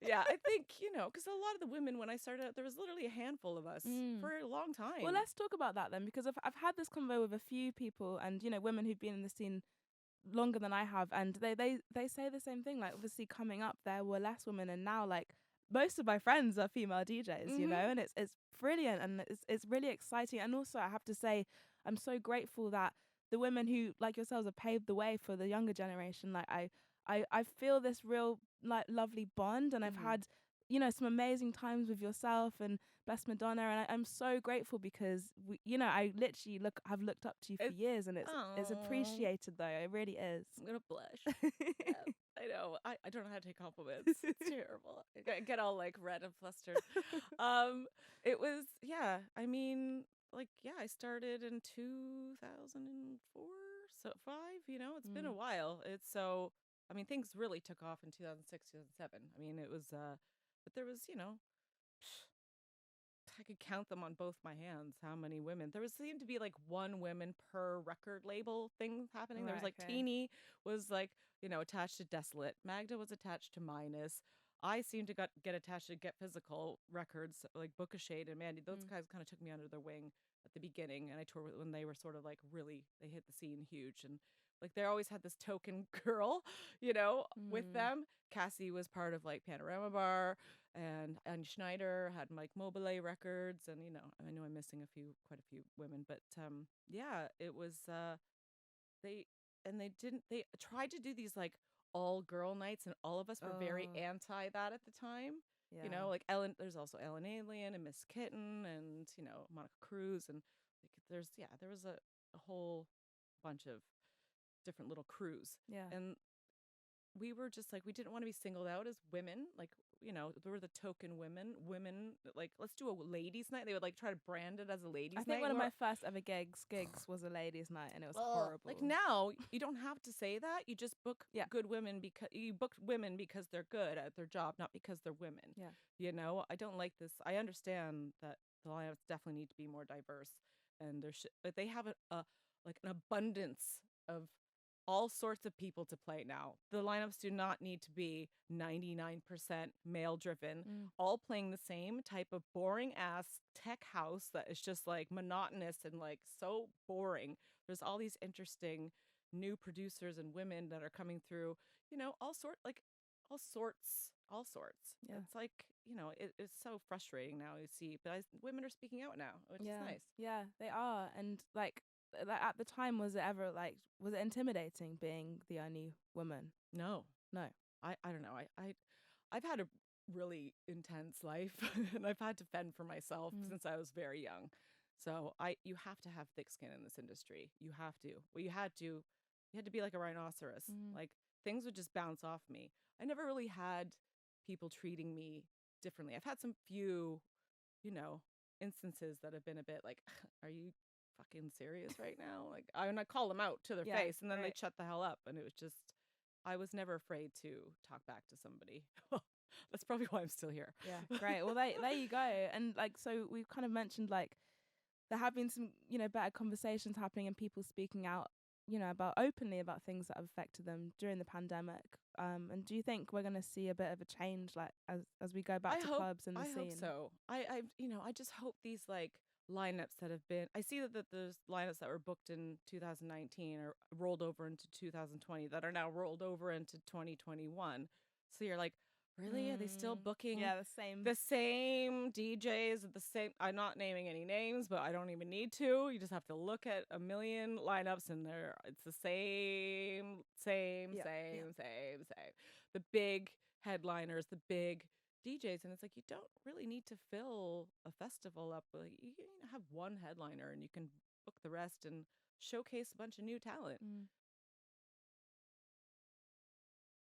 Yeah, I think, because a lot of the women, when I started out, there was literally a handful of us Mm. for a long Well, time. let's talk about that then, because I've had this convo with a few people, and women who've been in the scene longer than I have, and they say the same thing. Like, obviously, coming up, there were less women, and now, like, most of my friends are female DJs, Hmm. and it's brilliant, and it's really exciting. And also, I have to say, I'm so grateful that the women who, like yourselves, have paved the way for the younger generation. Like, I feel this real, like, lovely bond, and I've Hmm. had some amazing times with yourself and bless Madonna, and I'm so grateful because I literally have looked up to you for It's, years, and it's oh, appreciated, though. It really is. I'm going to blush. Yeah, I know. I don't know how to take compliments. It's terrible. I get all like red and flustered. Um, it was, yeah. I mean, like, yeah, I started in 2004, so five. It's been a Mm. while. It's so. I mean, things really took off in 2006, 2007. I mean, it was. But there was, I could count them on both my hands how many women. There was seemed to be like one woman per record label thing happening. There was Right. like Okay. Teeny was like, attached to Desolate. Magda was attached to Minus. I seemed to get attached to Get Physical Records, like Book of Shade and Mandy. Those Mm. guys kind of took me under their wing at the beginning, and I toured when they were sort of like really they hit the scene huge, and like they always had this token girl, with Mm. them. Cassie was part of like Panorama Bar, and Schneider had Mike Mobile records, and I know I'm missing quite a few women, but yeah, it was they they didn't they tried to do these like all girl nights, and all of us were very Oh. anti that at the time. Yeah. Like Ellen, there's also Ellen Alien and Miss Kitten, and Monica Cruz, and like there was a whole bunch of different little crews, Yeah. and we were just like we didn't want to be singled out as women, like there were the token women like let's do a ladies night. They would like try to brand it as a I ladies think night. one of We're my first ever gigs was a ladies' night, and it was like horrible. now you don't have to say that, you just book Yeah. good women because you book women because they're good at their job, not because they're women. Yeah. I don't like this. I understand that the lineups definitely need to be more diverse, and but they have a like an abundance of all sorts of people to play now. The lineups do not need to be 99% male driven, Mm. all playing the same type of boring ass tech house that is just like monotonous and like so boring. There's all these interesting new producers and women that are coming through, all sorts. Yeah. It's like, it's so frustrating now you see, but women are speaking out now, which is Yeah. nice. Yeah. They are, and like at the time, was it intimidating being the only woman? No, No. I don't know. I've had a really intense life and I've had to fend for myself Mm. since I was very young. So you have to have thick skin in this industry. You have to. Well, you had to be like a rhinoceros. Mm. Like things would just bounce off me. I never really had people treating me differently. I've had some few, you know, instances that have been a bit like, are you fucking serious right now? Like I call them out to their Yeah. face, and then they Great. shut the hell up, and it was just I was never afraid to talk back to somebody. That's probably why I'm still here. Yeah. Great. Well, there you go. And like, so we've kind of mentioned like there have been some, better conversations happening and people speaking out, about openly about things that have affected them during the pandemic. And do you think we're going to see a bit of a change, like as we go back I to hope clubs and the I hope scene? so. I just hope these like lineups that have been I see that there's lineups that were booked in 2019 or rolled over into 2020 that are now rolled over into 2021. So you're like, really? Are they still Mm, booking yeah, the same. the same DJs at the same I'm not naming any names, but I don't even need to. You just have to look at a million lineups and it's the Yeah, yeah. same. The big headliners, the big DJs, and it's like you don't really need to fill a festival up. Like you can have one headliner and you can book the rest and showcase a bunch of new talent. Mm.